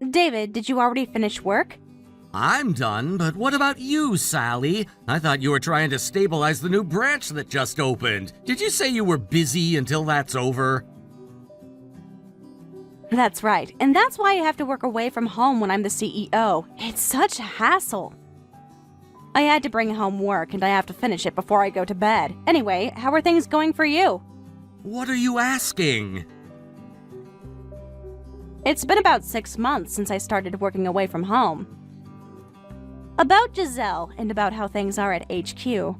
David, did you already finish work? I'm done, but what about you, Sally? I thought you were trying to stabilize the new branch that just opened. Did you say you were busy until that's over? That's right, and that's why I have to work away from home when I'm the CEO. It's such a hassle. I had to bring home work, and I have to finish it before I go to bed. Anyway, how are things going for you? What are you asking? It's been about 6 months since I started working away from home. About Giselle and about how things are at HQ.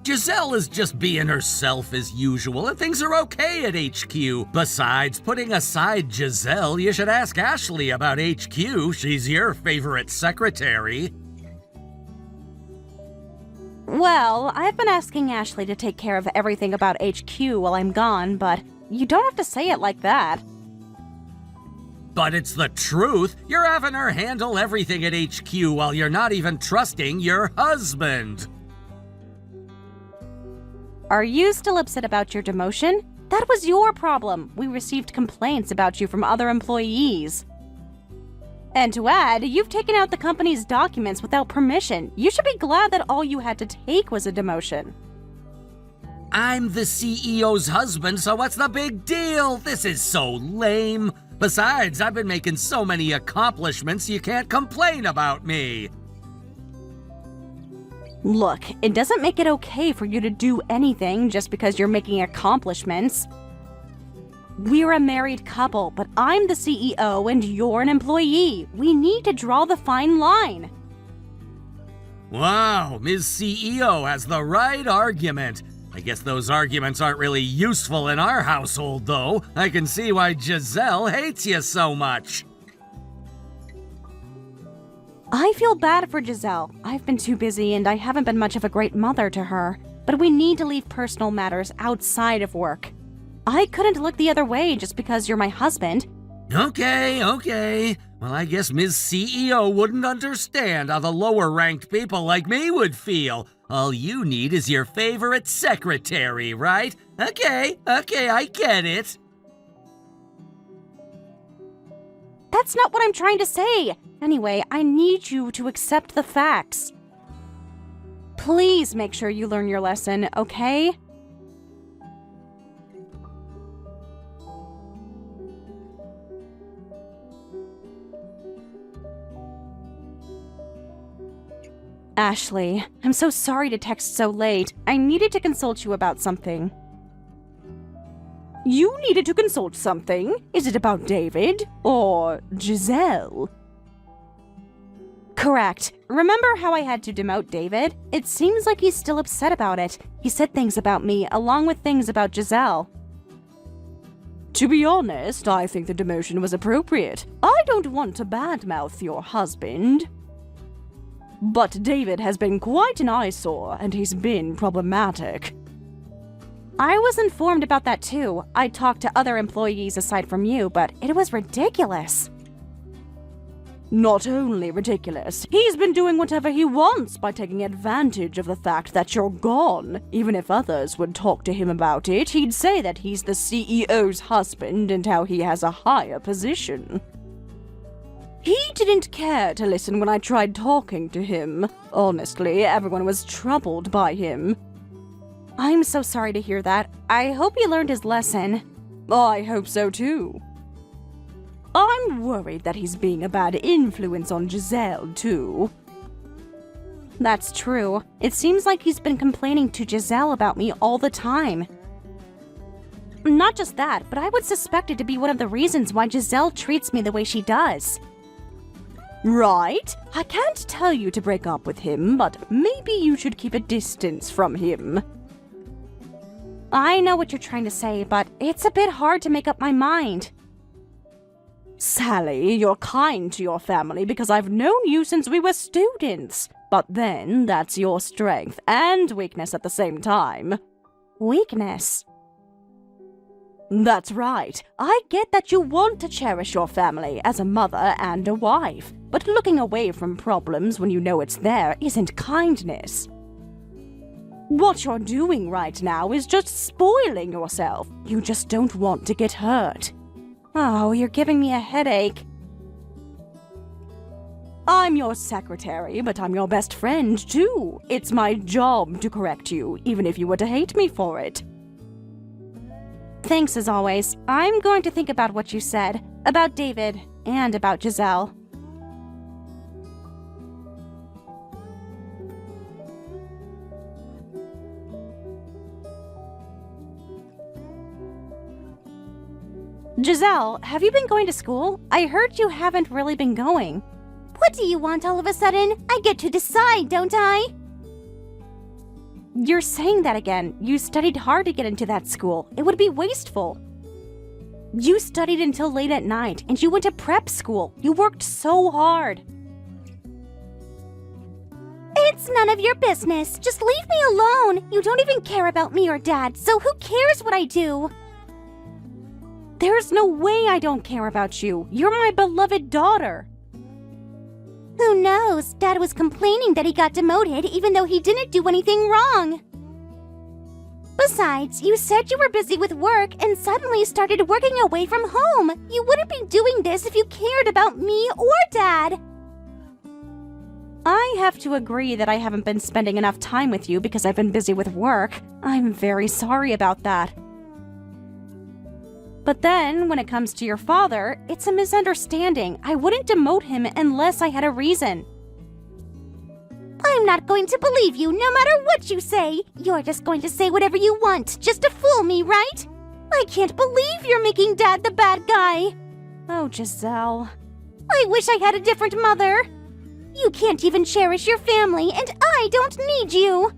Giselle is just being herself as usual, and things are okay at HQ. Besides, putting aside Giselle, you should ask Ashley about HQ. She's your favorite secretary. Well, I've been asking Ashley to take care of everything about HQ while I'm gone, but you don't have to say it like that. But it's the truth. You're having her handle everything at HQ while you're not even trusting your husband. Are you still upset about your demotion? That was your problem. We received complaints about you from other employees. And to add, you've taken out the company's documents without permission. You should be glad that all you had to take was a demotion. I'm the CEO's husband, so what's the big deal? This is so lame. Besides, I've been making so many accomplishments you can't complain about me. Look, it doesn't make it okay for you to do anything just because you're making accomplishments. We're a married couple, but I'm the CEO and you're an employee. We need to draw the fine line. Wow, Ms. CEO has the right argument. I guess those arguments aren't really useful in our household, though. I can see why Giselle hates you so much. I feel bad for Giselle. I've been too busy and I haven't been much of a great mother to her. But we need to leave personal matters outside of work. I couldn't look the other way just because you're my husband. Okay. Well, I guess Ms. CEO wouldn't understand how the lower-ranked people like me would feel. All you need is your favorite secretary, right? Okay, I get it. That's not what I'm trying to say. Anyway, I need you to accept the facts. Please make sure you learn your lesson, okay? Ashley, I'm so sorry to text so late. I needed to consult you about something. You needed to consult something? Is it about David? Or Giselle? Correct. Remember how I had to demote David? It seems like he's still upset about it. He said things about me, along with things about Giselle. To be honest, I think the demotion was appropriate. I don't want to badmouth your husband. But David has been quite an eyesore, and he's been problematic. I was informed about that too. I talked to other employees aside from you, but it was ridiculous. Not only ridiculous, he's been doing whatever he wants by taking advantage of the fact that you're gone. Even if others would talk to him about it, he'd say that he's the CEO's husband and how he has a higher position. He didn't care to listen when I tried talking to him. Honestly, everyone was troubled by him. I'm so sorry to hear that. I hope he learned his lesson. I hope so too. I'm worried that he's being a bad influence on Giselle too. That's true. It seems like he's been complaining to Giselle about me all the time. Not just that, but I would suspect it to be one of the reasons why Giselle treats me the way she does. Right? I can't tell you to break up with him, but maybe you should keep a distance from him. I know what you're trying to say, but it's a bit hard to make up my mind. Sally, you're kind to your family because I've known you since we were students. But then, that's your strength and weakness at the same time. Weakness? That's right. I get that you want to cherish your family as a mother and a wife, but looking away from problems when you know it's there isn't kindness. What you're doing right now is just spoiling yourself. You just don't want to get hurt. Oh, you're giving me a headache. I'm your secretary, but I'm your best friend, too. It's my job to correct you, even if you were to hate me for it. Thanks as always. I'm going to think about what you said, about David, and about Giselle. Giselle, have you been going to school? I heard you haven't really been going. What do you want all of a sudden? I get to decide, don't I? You're saying that again. You studied hard to get into that school. It would be wasteful. You studied until late at night, and you went to prep school. You worked so hard. It's none of your business. Just leave me alone. You don't even care about me or Dad, so who cares what I do? There's no way I don't care about you. You're my beloved daughter. Who knows? Dad was complaining that he got demoted even though he didn't do anything wrong. Besides, you said you were busy with work and suddenly started working away from home. You wouldn't be doing this if you cared about me or Dad. I have to agree that I haven't been spending enough time with you because I've been busy with work. I'm very sorry about that. But then, when it comes to your father, it's a misunderstanding. I wouldn't demote him unless I had a reason. I'm not going to believe you no matter what you say. You're just going to say whatever you want, just to fool me, right? I can't believe you're making Dad the bad guy. Oh, Giselle. I wish I had a different mother. You can't even cherish your family, and I don't need you.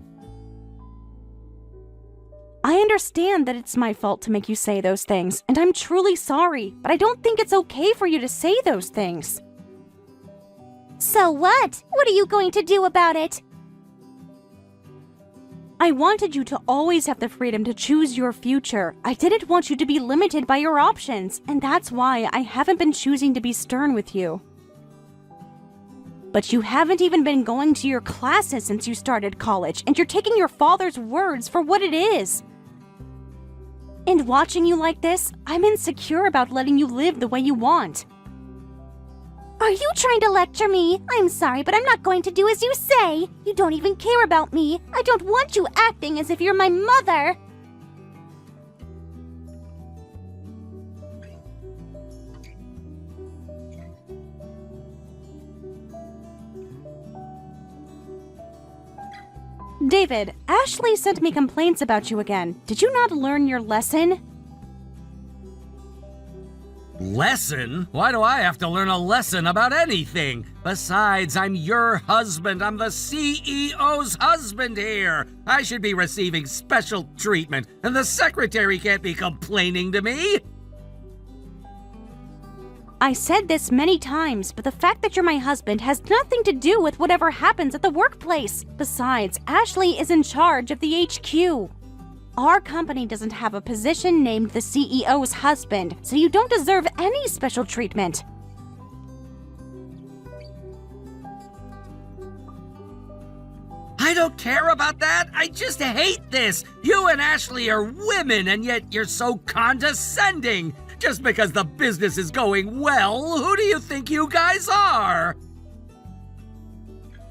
I understand that it's my fault to make you say those things, and I'm truly sorry, but I don't think it's okay for you to say those things. So what? What are you going to do about it? I wanted you to always have the freedom to choose your future. I didn't want you to be limited by your options, and that's why I haven't been choosing to be stern with you. But you haven't even been going to your classes since you started college, and you're taking your father's words for what it is. And watching you like this, I'm insecure about letting you live the way you want. Are you trying to lecture me? I'm sorry, but I'm not going to do as you say. You don't even care about me. I don't want you acting as if you're my mother. David, Ashley sent me complaints about you again. Did you not learn your lesson? Lesson? Why do I have to learn a lesson about anything? Besides, I'm your husband. I'm the CEO's husband here. I should be receiving special treatment, and the secretary can't be complaining to me. I said this many times, but the fact that you're my husband has nothing to do with whatever happens at the workplace. Besides, Ashley is in charge of the HQ. Our company doesn't have a position named the CEO's husband, so you don't deserve any special treatment. I don't care about that. I just hate this. You and Ashley are women, and yet you're so condescending. Just because the business is going well, who do you think you guys are?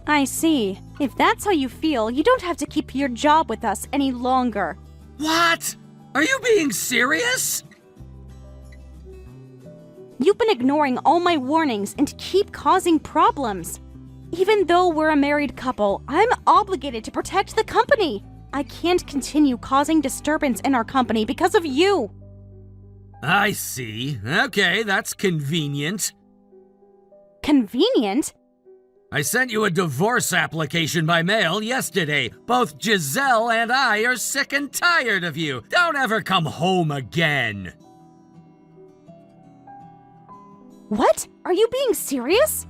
I see. If that's how you feel, you don't have to keep your job with us any longer. What? Are you being serious? You've been ignoring all my warnings and keep causing problems. Even though we're a married couple, I'm obligated to protect the company. I can't continue causing disturbance in our company because of you. I see. Okay, that's convenient. Convenient? I sent you a divorce application by mail yesterday. Both Giselle and I are sick and tired of you. Don't ever come home again. What? Are you being serious?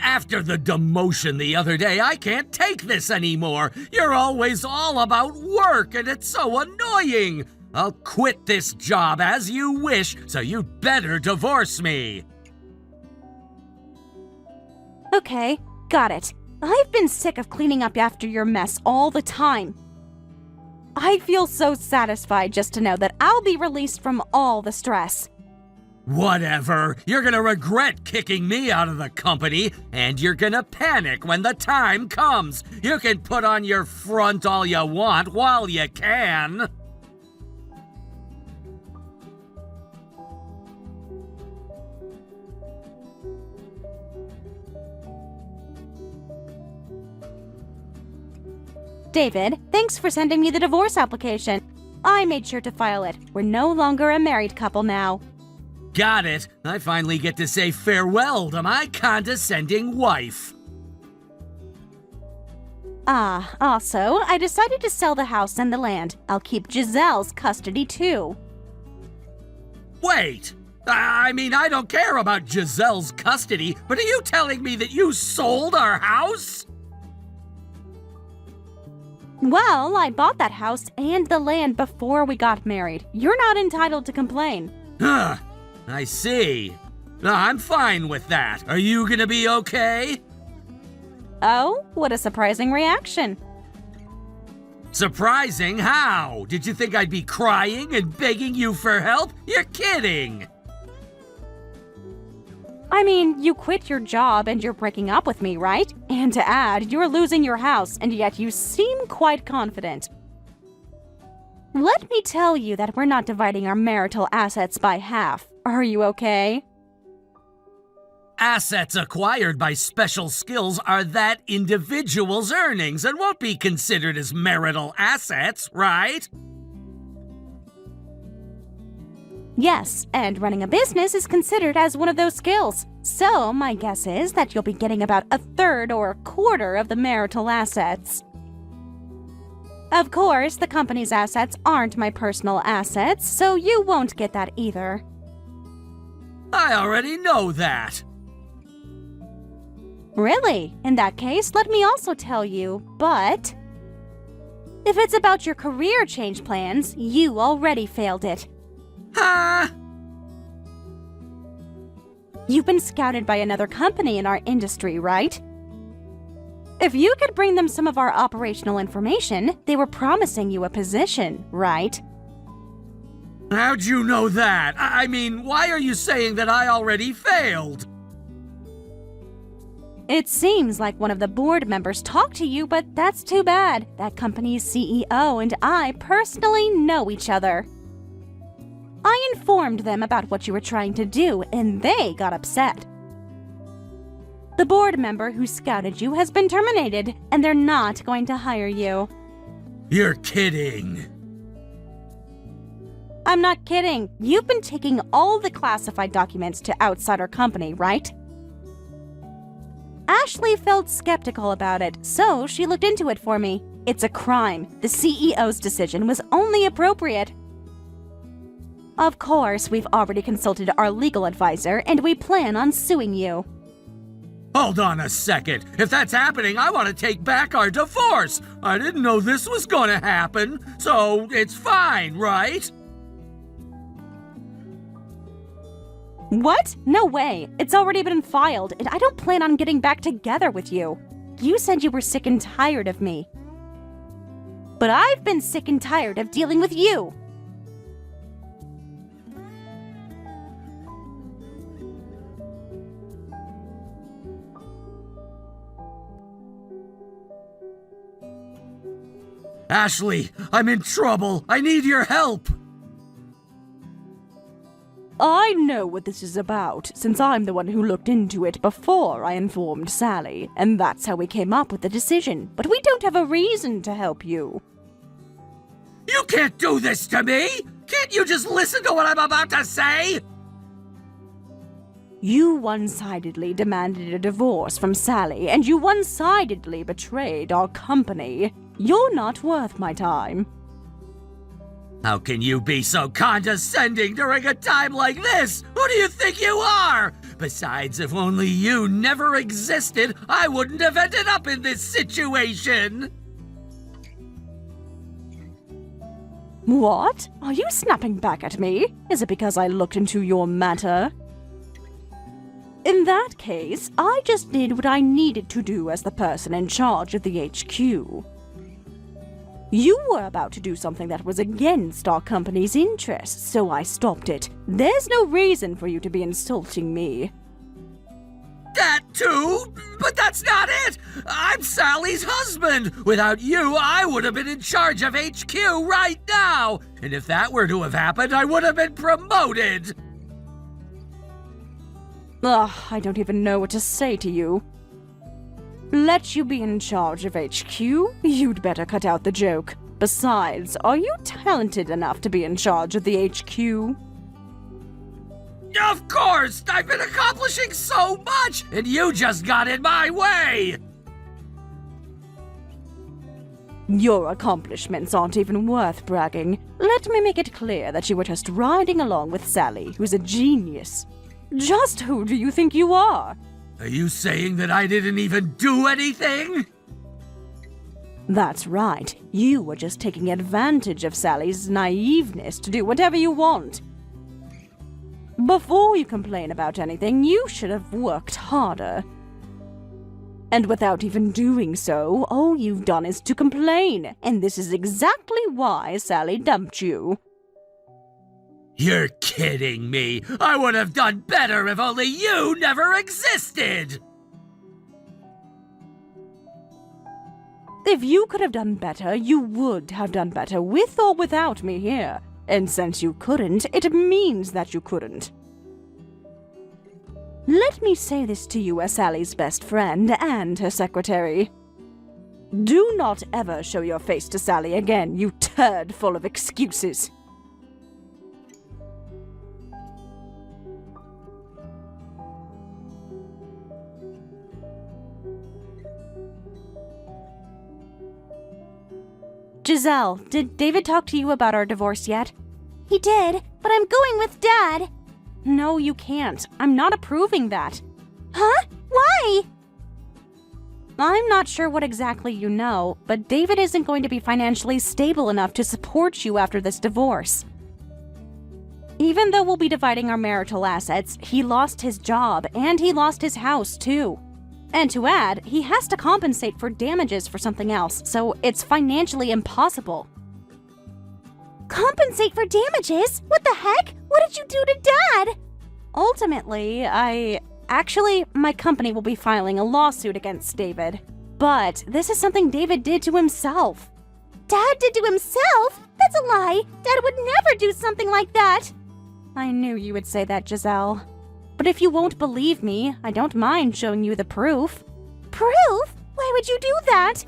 After the demotion the other day, I can't take this anymore. You're always all about work, and it's so annoying. I'll quit this job as you wish, so you'd better divorce me. Okay, got it. I've been sick of cleaning up after your mess all the time. I feel so satisfied just to know that I'll be released from all the stress. Whatever. You're gonna regret kicking me out of the company, and you're gonna panic when the time comes. You can put on your front all you want while you can. David, thanks for sending me the divorce application. I made sure to file it. We're no longer a married couple now. Got it. I finally get to say farewell to my condescending wife. Also, I decided to sell the house and the land. I'll keep Giselle's custody too. Wait! I mean, I don't care about Giselle's custody, but are you telling me that you sold our house? Well, I bought that house and the land before we got married. You're not entitled to complain. Huh. I see. I'm fine with that. Are you gonna be okay? Oh, what a surprising reaction. Surprising? How? Did you think I'd be crying and begging you for help? You're kidding! I mean, you quit your job and you're breaking up with me, right? And to add, you're losing your house, and yet you seem quite confident. Let me tell you that we're not dividing our marital assets by half. Are you okay? Assets acquired by special skills are that individual's earnings and won't be considered as marital assets, right? Yes, and running a business is considered as one of those skills. So, my guess is that you'll be getting about a third or a quarter of the marital assets. Of course, the company's assets aren't my personal assets, so you won't get that either. I already know that. Really? In that case, let me also tell you, but... if it's about your career change plans, you already failed it. Huh? You've been scouted by another company in our industry, right? If you could bring them some of our operational information, they were promising you a position, right? How'd you know that? I mean, why are you saying that I already failed? It seems like one of the board members talked to you, but that's too bad. That company's CEO and I personally know each other. I informed them about what you were trying to do, and they got upset. The board member who scouted you has been terminated, and they're not going to hire you. You're kidding. I'm not kidding. You've been taking all the classified documents to outside our company, right? Ashley felt skeptical about it, so she looked into it for me. It's a crime. The CEO's decision was only appropriate. Of course, we've already consulted our legal advisor, and we plan on suing you. Hold on a second. If that's happening, I want to take back our divorce. I didn't know this was gonna happen, so it's fine, right? What? No way. It's already been filed, and I don't plan on getting back together with you. You said you were sick and tired of me. But I've been sick and tired of dealing with you. Ashley, I'm in trouble. I need your help. I know what this is about, since I'm the one who looked into it before I informed Sally, and that's how we came up with the decision, but we don't have a reason to help you. You can't do this to me! Can't you just listen to what I'm about to say? You one-sidedly demanded a divorce from Sally, and you one-sidedly betrayed our company. You're not worth my time. How can you be so condescending during a time like this? Who do you think you are? Besides, if only you never existed, I wouldn't have ended up in this situation. What? Are you snapping back at me? Is it because I looked into your matter? In that case, I just did what I needed to do as the person in charge of the HQ. You were about to do something that was against our company's interests, so I stopped it. There's no reason for you to be insulting me. That too? But that's not it! I'm Sally's husband! Without you, I would have been in charge of HQ right now! And if that were to have happened, I would have been promoted! Ugh, I don't even know what to say to you. Let you be in charge of HQ? You'd better cut out the joke. Besides, are you talented enough to be in charge of the HQ? Of course! I've been accomplishing so much, and you just got in my way! Your accomplishments aren't even worth bragging. Let me make it clear that you were just riding along with Sally, who's a genius. Just who do you think you are? Are you saying that I didn't even do anything? That's right. You were just taking advantage of Sally's naiveness to do whatever you want. Before you complain about anything, you should have worked harder. And without even doing so, all you've done is to complain, and this is exactly why Sally dumped you. You're kidding me! I would have done better if only you never existed! If you could have done better, you would have done better with or without me here. And since you couldn't, it means that you couldn't. Let me say this to you as Sally's best friend and her secretary. Do not ever show your face to Sally again, you turd full of excuses. Giselle, did David talk to you about our divorce yet? He did, but I'm going with Dad. No, you can't. I'm not approving that. Huh? Why? I'm not sure what exactly you know, but David isn't going to be financially stable enough to support you after this divorce. Even though we'll be dividing our marital assets, he lost his job and he lost his house too. And to add, he has to compensate for damages for something else, so it's financially impossible. Compensate for damages? What the heck? What did you do to Dad? Ultimately, my company will be filing a lawsuit against David. But this is something David did to himself. Dad did to himself? That's a lie. Dad would never do something like that. I knew you would say that, Giselle. But if you won't believe me, I don't mind showing you the proof. Proof? Why would you do that?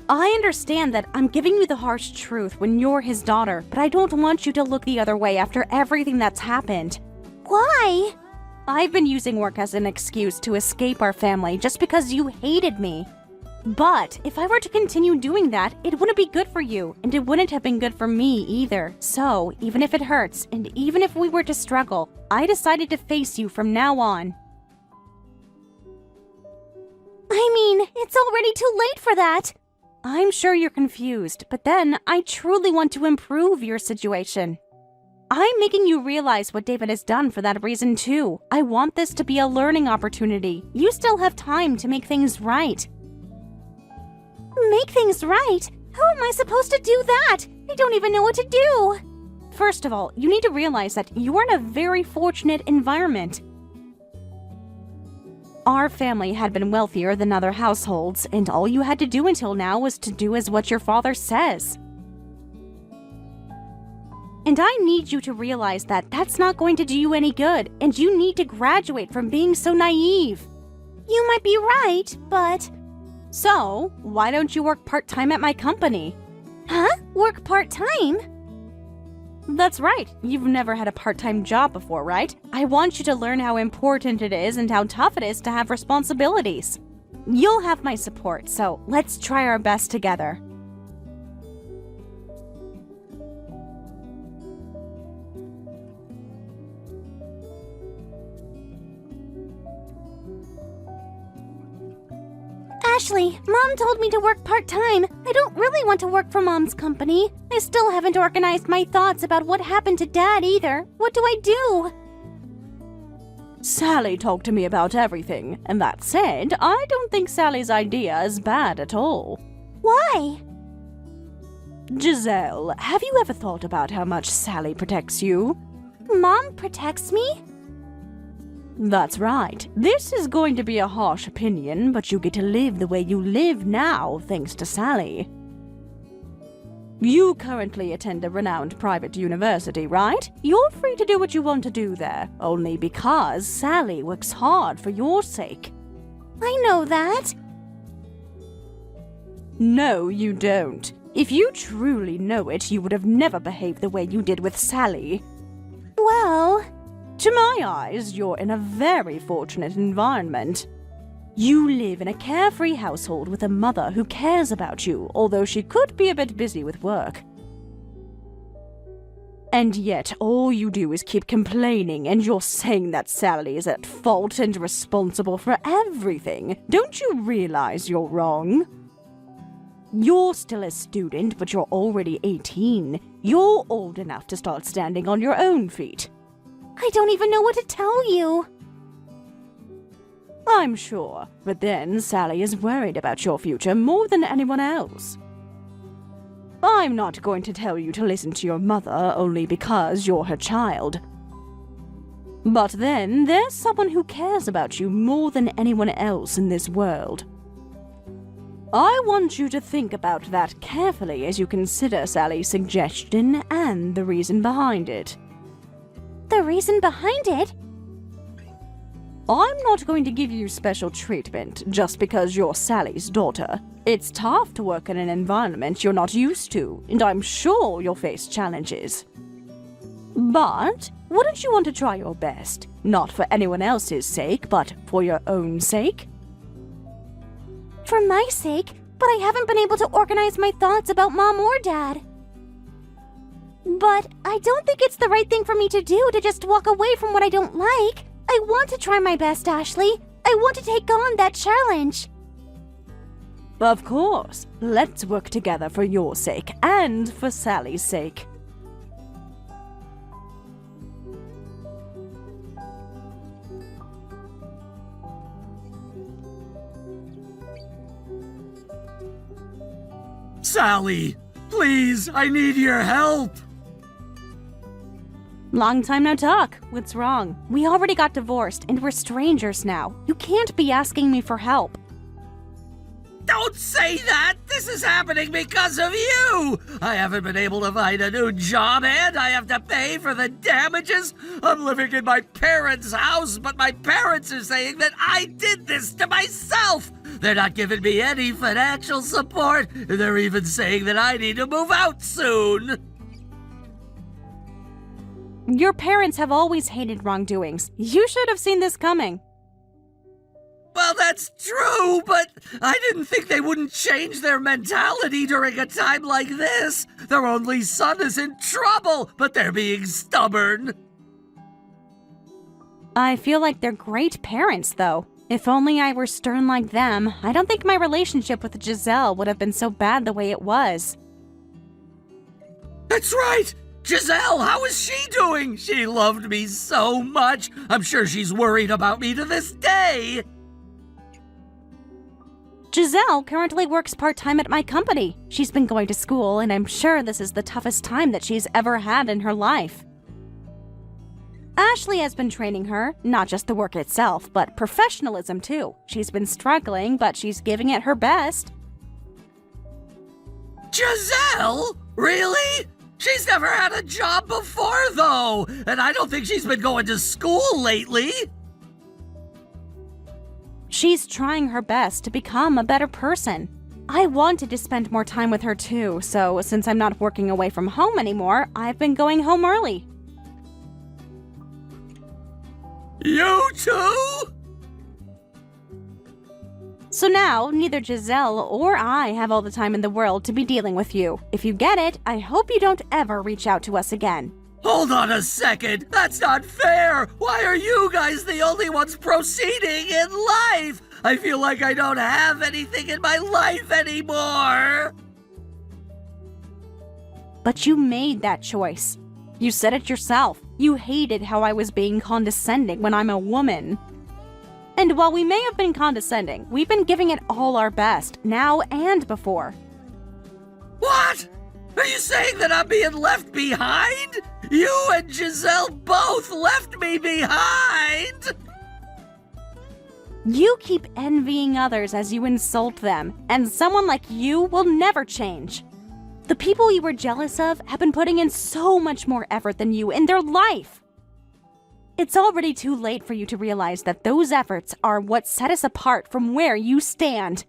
I understand that I'm giving you the harsh truth when you're his daughter, but I don't want you to look the other way after everything that's happened. Why? I've been using work as an excuse to escape our family just because you hated me. But if I were to continue doing that, it wouldn't be good for you, and it wouldn't have been good for me either. So, even if it hurts, and even if we were to struggle, I decided to face you from now on. I mean, it's already too late for that. I'm sure you're confused, but then I truly want to improve your situation. I'm making you realize what David has done for that reason too. I want this to be a learning opportunity. You still have time to make things right. Make things right? How am I supposed to do that? I don't even know what to do. First of all, you need to realize that you are in a very fortunate environment. Our family had been wealthier than other households, and all you had to do until now was to do as what your father says. And I need you to realize that that's not going to do you any good, and you need to graduate from being so naive. You might be right, but... So, why don't you work part-time at my company? Huh? Work part-time? That's right. You've never had a part-time job before, right? I want you to learn how important it is and how tough it is to have responsibilities. You'll have my support, so let's try our best together. Ashley, Mom told me to work part-time. I don't really want to work for Mom's company. I still haven't organized my thoughts about what happened to Dad either. What do I do? Sally talked to me about everything, and that said, I don't think Sally's idea is bad at all. Why? Giselle, have you ever thought about how much Sally protects you? Mom protects me? That's right. This is going to be a harsh opinion, but you get to live the way you live now, thanks to Sally. You currently attend a renowned private university, right? You're free to do what you want to do there, only because Sally works hard for your sake. I know that. No, you don't. If you truly know it, you would have never behaved the way you did with Sally. Well, to my eyes, you're in a very fortunate environment. You live in a carefree household with a mother who cares about you, although she could be a bit busy with work. And yet, all you do is keep complaining, and you're saying that Sally is at fault and responsible for everything. Don't you realize you're wrong? You're still a student, but you're already 18. You're old enough to start standing on your own feet. I don't even know what to tell you. I'm sure, but then Sally is worried about your future more than anyone else. I'm not going to tell you to listen to your mother only because you're her child. But then there's someone who cares about you more than anyone else in this world. I want you to think about that carefully as you consider Sally's suggestion and the reason behind it. The reason behind it? I'm not going to give you special treatment just because you're Sally's daughter. It's tough to work in an environment you're not used to, and I'm sure you'll face challenges. But wouldn't you want to try your best? Not for anyone else's sake, but for your own sake? For my sake, but I haven't been able to organize my thoughts about Mom or Dad. But I don't think it's the right thing for me to do to just walk away from what I don't like. I want to try my best, Ashley. I want to take on that challenge. Of course. Let's work together for your sake and for Sally's sake. Sally, please, I need your help. Long time no talk. What's wrong? We already got divorced and we're strangers now. You can't be asking me for help. Don't say that! This is happening because of you! I haven't been able to find a new job and I have to pay for the damages. I'm living in my parents' house, but my parents are saying that I did this to myself. They're not giving me any financial support. They're even saying that I need to move out soon. Your parents have always hated wrongdoings. You should have seen this coming. Well, that's true, but I didn't think they wouldn't change their mentality during a time like this. Their only son is in trouble, but they're being stubborn. I feel like they're great parents, though. If only I were stern like them, I don't think my relationship with Giselle would have been so bad the way it was. That's right! Giselle, how is she doing? She loved me so much. I'm sure she's worried about me to this day. Giselle currently works part-time at my company. She's been going to school, and I'm sure this is the toughest time that she's ever had in her life. Ashley has been training her, not just the work itself, but professionalism too. She's been struggling, but she's giving it her best. Giselle? Really? She's never had a job before, though, and I don't think she's been going to school lately. She's trying her best to become a better person. I wanted to spend more time with her too, so since I'm not working away from home anymore, I've been going home early. You too? So now, neither Giselle or I have all the time in the world to be dealing with you. If you get it, I hope you don't ever reach out to us again. Hold on a second. That's not fair. Why are you guys the only ones proceeding in life? I feel like I don't have anything in my life anymore. But you made that choice. You said it yourself. You hated how I was being condescending when I'm a woman. And while we may have been condescending, we've been giving it all our best, now and before. What? Are you saying that I'm being left behind? You and Giselle both left me behind! You keep envying others as you insult them, and someone like you will never change. The people you were jealous of have been putting in so much more effort than you in their life. It's already too late for you to realize that those efforts are what set us apart from where you stand.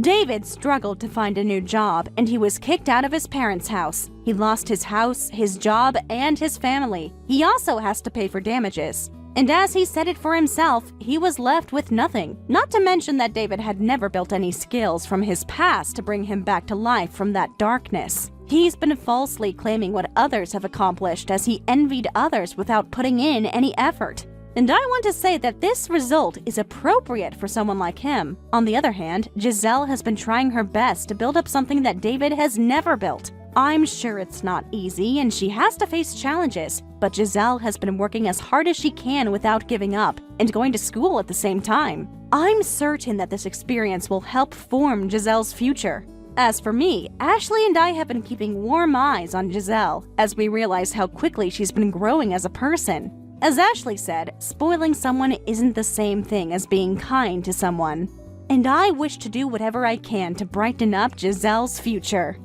David struggled to find a new job, and he was kicked out of his parents' house. He lost his house, his job, and his family. He also has to pay for damages. And as he said it for himself, he was left with nothing. Not to mention that David had never built any skills from his past to bring him back to life from that darkness. He's been falsely claiming what others have accomplished as he envied others without putting in any effort. And I want to say that this result is appropriate for someone like him. On the other hand, Giselle has been trying her best to build up something that David has never built. I'm sure it's not easy and she has to face challenges, but Giselle has been working as hard as she can without giving up and going to school at the same time. I'm certain that this experience will help form Giselle's future. As for me, Ashley and I have been keeping warm eyes on Giselle as we realize how quickly she's been growing as a person. As Ashley said, spoiling someone isn't the same thing as being kind to someone. And I wish to do whatever I can to brighten up Giselle's future.